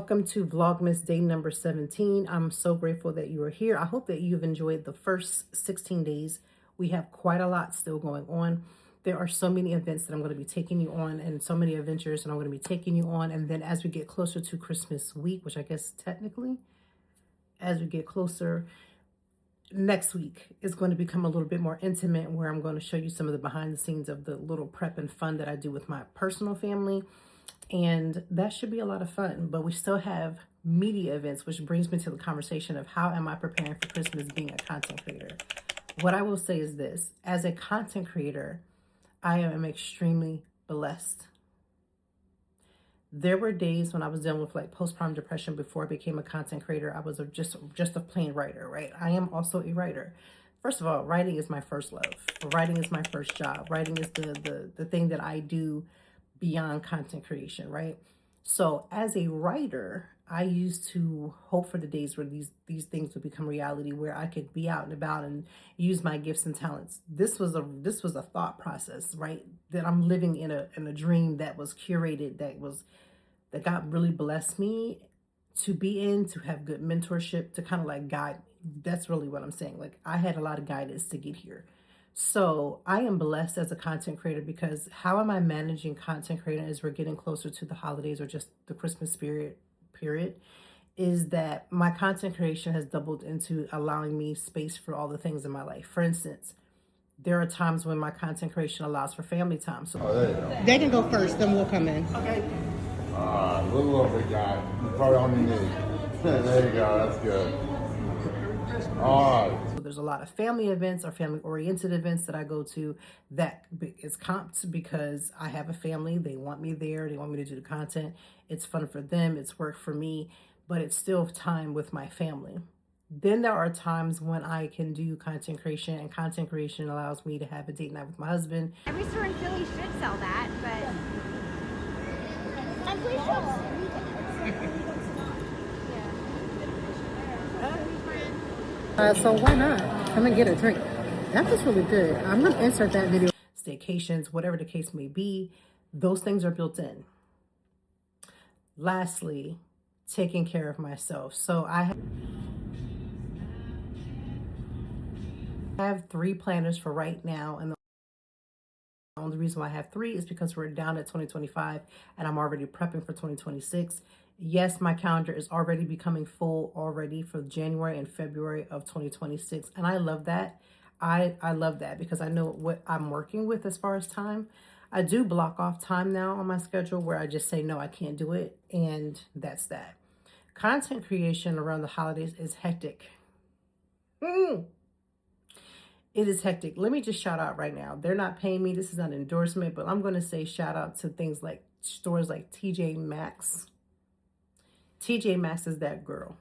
Welcome to Vlogmas day number 17. I'm so grateful that you are here. I hope that you've enjoyed the first 16 days. We have quite a lot still going on. There are so many events that I'm going to be taking you on and so many adventures that I'm going to be taking you on. And then as we get closer to Christmas week, which I guess technically, as we get closer, next week is going to become a little bit more intimate where I'm going to show you some of the behind the scenes of the little prep and fun that I do with my personal family. And that should be a lot of fun, but we still have media events, which brings me to the conversation of how am I preparing for Christmas being a content creator? What I will say is this: as a content creator, I am extremely blessed. There were days when I was dealing with like postpartum depression before I became a content creator. I was just a plain writer, right? I am also a writer. First of all, writing is my first love. Writing is my first job. Writing is the thing that I do beyond content creation, right? So as a writer, I used to hope for the days where these things would become reality, where I could be out and about and use my gifts and talents. This was a thought process, right? That I'm living in a dream that was curated, that God really blessed me to be in, to have good mentorship, to kind of like guide me. That's really what I'm saying. Like, I had a lot of guidance to get here. So I am blessed as a content creator, because how am I managing content creating as we're getting closer to the holidays or just the Christmas period, is that my content creation has doubled into allowing me space for all the things in my life. For instance, there are times when my content creation allows for family time. So there you go. they can go first, then we'll come in. Okay. Little over guy. You probably on your knee. There you go. That's good. All right. So there's a lot of family events or family-oriented events that I go to that is comped because I have a family. They want me there. They want me to do the content. It's fun for them. It's work for me, but it's still time with my family. Then there are times when I can do content creation, and content creation allows me to have a date night with my husband. Every store in Philly should sell that, but I'm pretty sure. So why not? Come and get a drink. That was really good. I'm going to insert that video. Staycations, whatever the case may be, those things are built in. Lastly, taking care of myself. So I have 3 planners for right now, and the only reason why I have 3 is because we're down at 2025 and I'm already prepping for 2026. Yes, my calendar is already becoming full already for January and February of 2026. And I love that. I love that because I know what I'm working with as far as time. I do block off time now on my schedule where I just say, no, I can't do it. And that's that. Content creation around the holidays is hectic. It is hectic. Let me just shout out right now. They're not paying me. This is not an endorsement, but I'm going to say shout out to things like stores like TJ Maxx. TJ Maxx is that girl.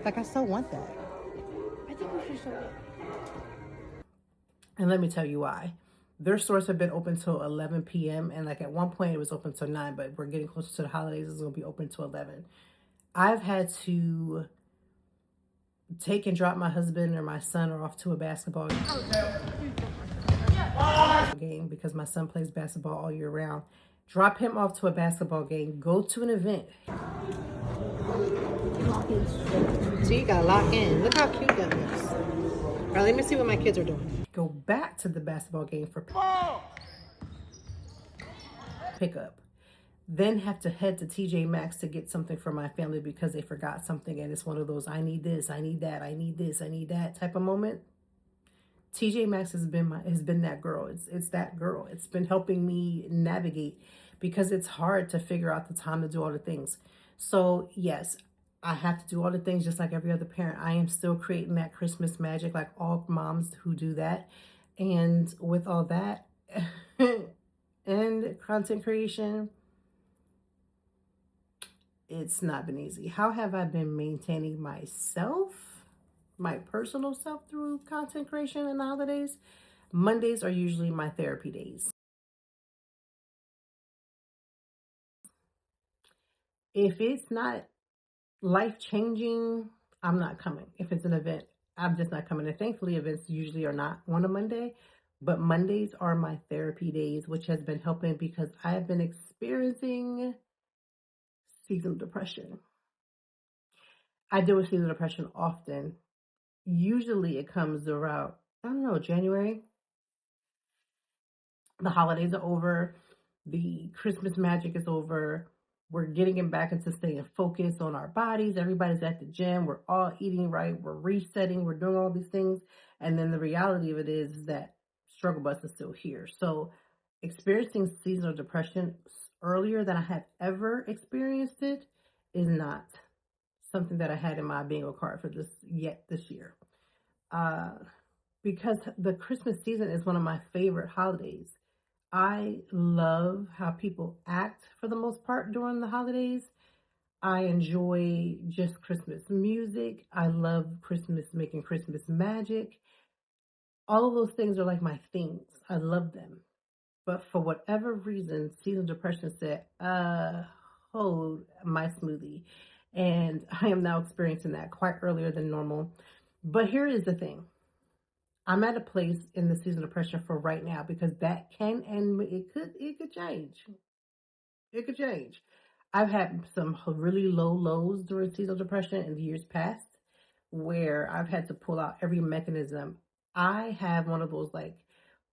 Like, I still want that. I think we should show it. And let me tell you why. Their stores have been open till 11 p.m. And like at one point it was open till 9, but we're getting closer to the holidays. It's going to be open till 11. I've had to take and drop my husband or my son off to a basketball game because my son plays basketball all year round. Drop him off to a basketball game. Go to an event. So you gotta lock in. Look how cute that looks. All right, let me see what my kids are doing. Go back to the basketball game for pickup. Then have to head to TJ Maxx to get something for my family because they forgot something, and it's one of those I need this, I need that, I need this, I need that type of moment. TJ Maxx has been that girl. It's that girl. It's been helping me navigate because it's hard to figure out the time to do all the things. So yes, I have to do all the things just like every other parent. I am still creating that Christmas magic like all moms who do that. And with all that and content creation, it's not been easy. How have I been maintaining myself, my personal self, through content creation and the holidays? Mondays are usually my therapy days. If it's not life-changing, I'm not coming. If it's an event, I'm just not coming. And thankfully, events usually are not on a Monday, but Mondays are my therapy days, which has been helping because I have been experiencing seasonal depression. I deal with seasonal depression often. Usually it comes around, I don't know, January. The holidays are over. The Christmas magic is over. We're getting back into staying focused on our bodies. Everybody's at the gym. We're all eating right. We're resetting. We're doing all these things. And then the reality of it is that struggle bus is still here. So experiencing seasonal depression earlier than I have ever experienced it is not something that I had in my bingo card for this year. Because the Christmas season is one of my favorite holidays. I love how people act for the most part during the holidays. I enjoy just Christmas music. I love Christmas, making Christmas magic. All of those things are like my things. I love them. But for whatever reason, seasonal depression said, hold my smoothie. And I am now experiencing that quite earlier than normal. But here is the thing. I'm at a place in the season of depression for right now because that can and it could change. It could change. I've had some really low lows during seasonal depression in the years past where I've had to pull out every mechanism. I have one of those like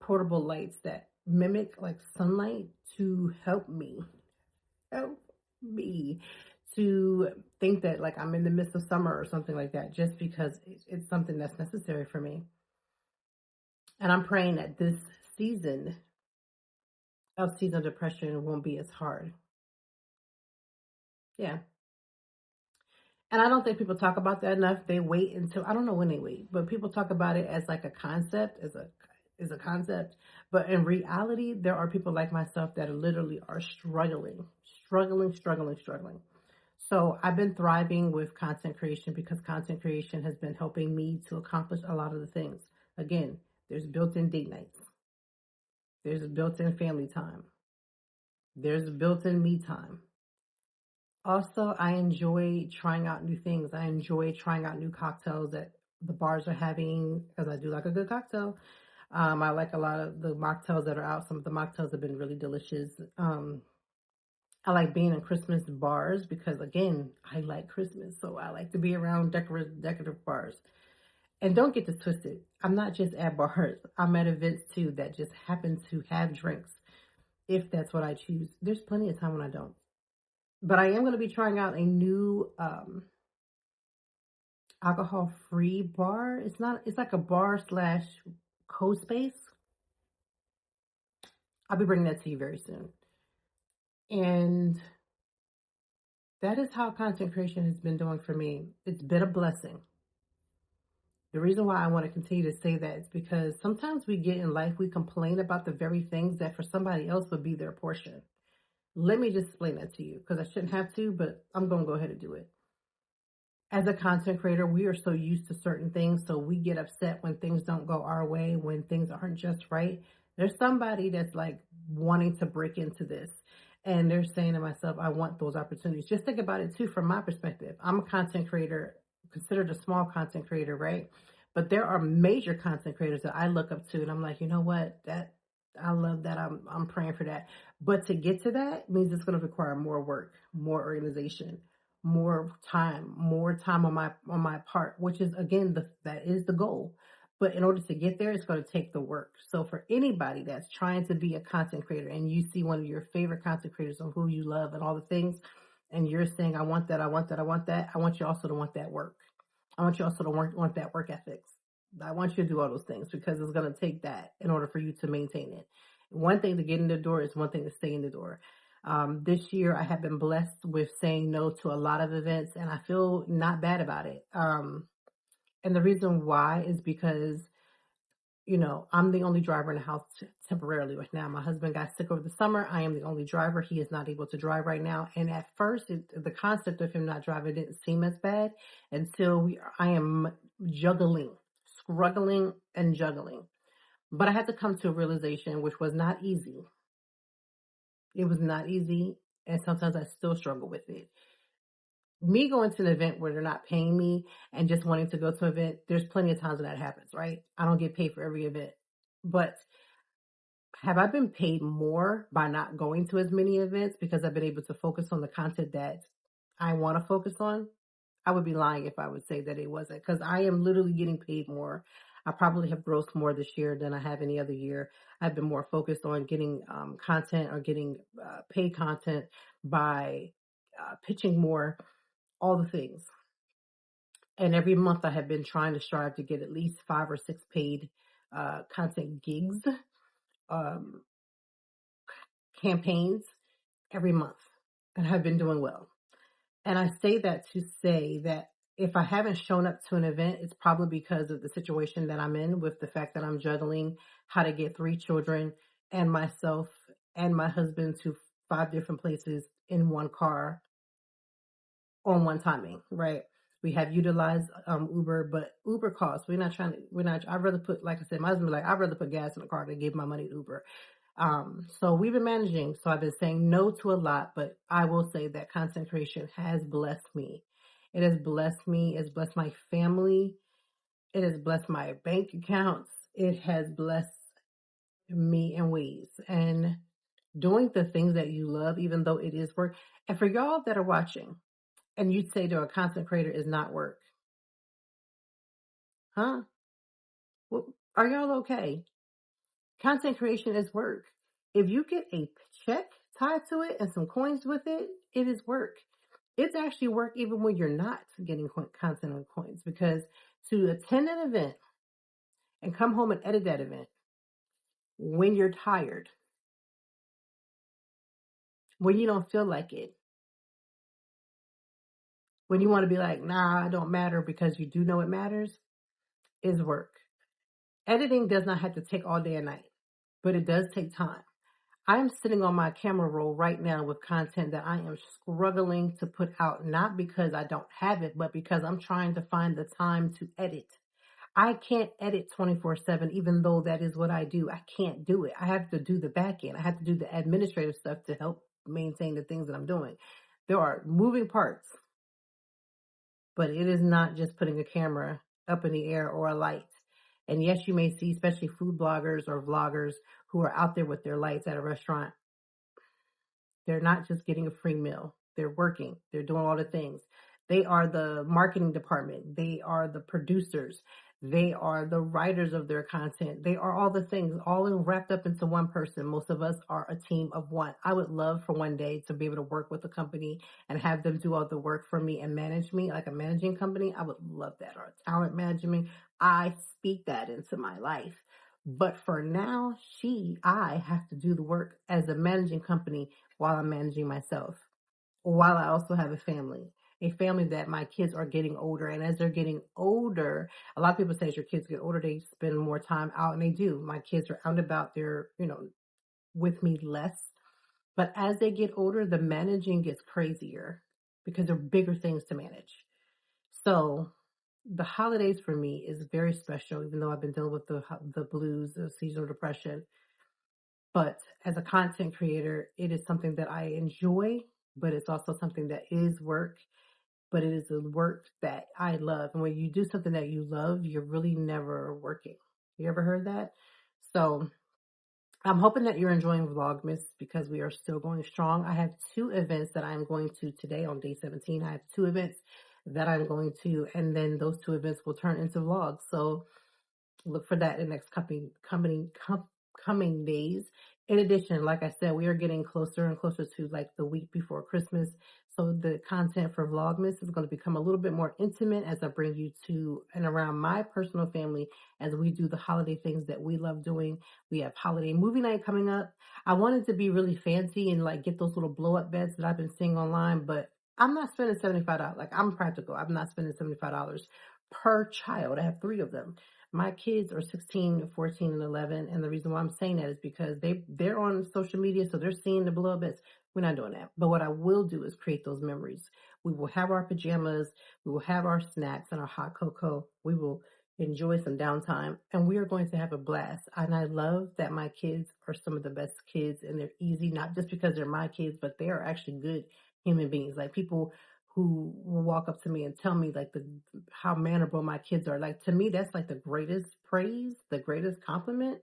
portable lights that mimic like sunlight to help me to think that like I'm in the midst of summer or something like that, just because it's something that's necessary for me. And I'm praying that this season of seasonal depression won't be as hard. Yeah. And I don't think people talk about that enough. They wait until, I don't know when they wait, but people talk about it as like a concept, as a concept. But in reality, there are people like myself that literally are struggling. So I've been thriving with content creation because content creation has been helping me to accomplish a lot of the things. Again, there's built-in date nights. There's built-in family time. There's built-in me time. Also, I enjoy trying out new things. I enjoy trying out new cocktails that the bars are having because I do like a good cocktail. I like a lot of the mocktails that are out. Some of the mocktails have been really delicious. I like being in Christmas bars because, again, I like Christmas. So I like to be around decorative bars. And don't get this twisted. I'm not just at bars. I'm at events too that just happen to have drinks if that's what I choose. There's plenty of time when I don't. But I am going to be trying out a new alcohol-free bar. It's like a bar / co-space. I'll be bringing that to you very soon. And that is how content creation has been doing for me. It's been a blessing. The reason why I want to continue to say that is because sometimes we get in life, we complain about the very things that for somebody else would be their portion. Let me just explain that to you because I shouldn't have to, but I'm going to go ahead and do it. As a content creator, we are so used to certain things, so we get upset when things don't go our way, when things aren't just right. There's somebody that's like wanting to break into this, and they're saying to myself, I want those opportunities. Just think about it too from my perspective. I'm a content creator, considered a small content creator, right? But there are major content creators that I look up to, and I'm like, you know what? I love that. I'm praying for that. But to get to that means it's going to require more work, more organization, more time on my part, which is again that is the goal. But in order to get there, it's going to take the work. So for anybody that's trying to be a content creator and you see one of your favorite content creators on who you love and all the things, and you're saying, I want that, I want that, I want that, I want you also to want that work. I want you also to want that work ethics. I want you to do all those things because it's going to take that in order for you to maintain it. One thing to get in the door is one thing to stay in the door. This year, I have been blessed with saying no to a lot of events, and I feel not bad about it. And the reason why is because, you know, I'm the only driver in the house temporarily right now. My husband got sick over the summer. I am the only driver. He is not able to drive right now. And at first, the concept of him not driving didn't seem as bad until I am struggling and juggling. But I had to come to a realization, which was not easy. It was not easy, and sometimes I still struggle with it. me going to an event where they're not paying me and just wanting to go to an event, there's plenty of times when that happens, right? I don't get paid for every event. But have I been paid more by not going to as many events because I've been able to focus on the content that I want to focus on? I would be lying if I would say that it wasn't, because I am literally getting paid more. I probably have grossed more this year than I have any other year. I've been more focused on getting content or getting paid content by pitching more, all the things. And every month I have been trying to strive to get at least 5 or 6 paid content gigs, um, campaigns every month. And I've been doing well. And I say that to say that if I haven't shown up to an event, it's probably because of the situation that I'm in, with the fact that I'm juggling how to get 3 children and myself and my husband to 5 different places in one car on one timing, right? We have utilized Uber, but Uber costs. I'd rather put, like I said, my husband be like, I'd rather put gas in the car than give my money to Uber. So we've been managing. So I've been saying no to a lot, but I will say that content creation has blessed me. It has blessed me. It's blessed my family. It has blessed my bank accounts. It has blessed me in ways. And doing the things that you love, even though it is work. And for y'all that are watching, and you'd say to a content creator is not work, huh? Well, are y'all okay? Content creation is work. If you get a check tied to it and some coins with it, it is work. It's actually work even when you're not getting content and coins, because to attend an event and come home and edit that event when you're tired, when you don't feel like it, when you want to be like, nah, it don't matter, because you do know it matters, is work. Editing does not have to take all day and night, but it does take time. I am sitting on my camera roll right now with content that I am struggling to put out, not because I don't have it, but because I'm trying to find the time to edit. I can't edit 24/7, even though that is what I do. I can't do it. I have to do the back end. I have to do the administrative stuff to help maintain the things that I'm doing. There are moving parts, but it is not just putting a camera up in the air or a light. And yes, you may see, especially food bloggers or vloggers who are out there with their lights at a restaurant. They're not just getting a free meal. They're working. They're doing all the things. They are the marketing department. They are the producers. They are the writers of their content. They are all the things, all wrapped up into one person. Most of us are a team of one. I would love for one day to be able to work with a company and have them do all the work for me and manage me like a managing company. I would love that. Or talent management. I speak that into my life. But for now, I have to do the work as a managing company while I'm managing myself, while I also have a family that my kids are getting older. And as they're getting older, a lot of people say as your kids get older, they spend more time out, and they do. My kids are out and about. They're, with me less. But as they get older, the managing gets crazier because there are bigger things to manage. So the holidays for me is very special, even though I've been dealing with the blues, the seasonal depression. But as a content creator, it is something that I enjoy, but it's also something that is work, but it is a work that I love. And when you do something that you love, you're really never working. You ever heard that? So I'm hoping that you're enjoying Vlogmas, because we are still going strong. I have 2 events that I'm going to today on day 17. I have 2 events that I'm going to, and then those 2 events will turn into vlogs. So look for that in the next coming days. In addition, like I said, we are getting closer and closer to like the week before Christmas. So the content for Vlogmas is going to become a little bit more intimate as I bring you to and around my personal family as we do the holiday things that we love doing. We have holiday movie night coming up. I wanted to be really fancy and like get those little blow up beds that I've been seeing online, but I'm not spending $75. Like, I'm practical. I'm not spending $75 per child. I have 3 of them. My kids are 16, 14, and 11. And the reason why I'm saying that is because they're on social media, so they're seeing the blow up beds. We're not doing that. But what I will do is create those memories. We will have our pajamas. We will have our snacks and our hot cocoa. We will enjoy some downtime, and we are going to have a blast. And I love that my kids are some of the best kids, and they're easy, not just because they're my kids, but they are actually good human beings. Like, people who will walk up to me and tell me like how mannerable my kids are. Like to me, that's like the greatest praise, the greatest compliment.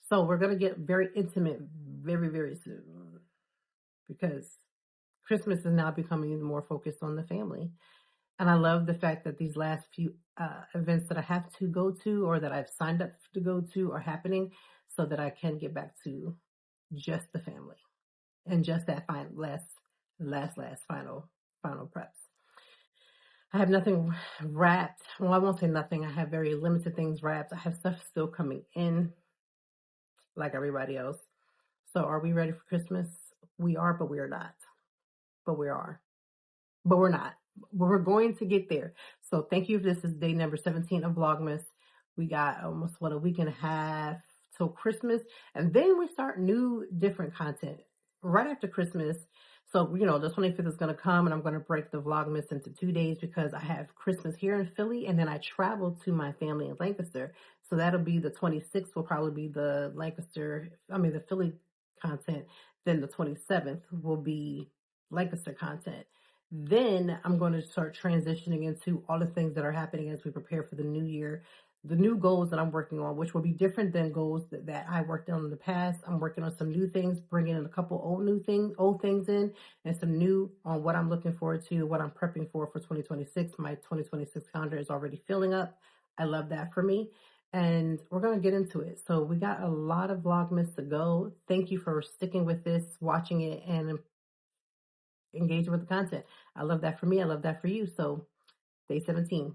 So we're gonna get very intimate very, very soon because Christmas is now becoming even more focused on the family. And I love the fact that these last few events that I have to go to or that I've signed up to go to are happening so that I can get back to just the family and just that last final preps. I have nothing wrapped. Well, I won't say nothing. I have very limited things wrapped. I have stuff still coming in like everybody else. So are we ready for Christmas? We are, but we are not. But we are. But we're not. But we're going to get there. So thank you. This is day number 17 of Vlogmas. We got almost, a week and a half till Christmas. And then we start new, different content right after Christmas. So, the 25th is going to come and I'm going to break the Vlogmas into 2 days because I have Christmas here in Philly and then I travel to my family in Lancaster. So that'll be the 26th will probably be the the Philly content. Then the 27th will be Lancaster content. Then I'm going to start transitioning into all the things that are happening as we prepare for the new year, the new goals that I'm working on, which will be different than goals that I worked on in the past. I'm working on some new things, bringing in a couple old things in, and some new on what I'm looking forward to, what I'm prepping for 2026. My 2026 calendar is already filling up. I love that for me. And we're going to get into it. So we got a lot of Vlogmas to go. Thank you for sticking with this, watching it, and engaging with the content. I love that for me. I love that for you. So day 17.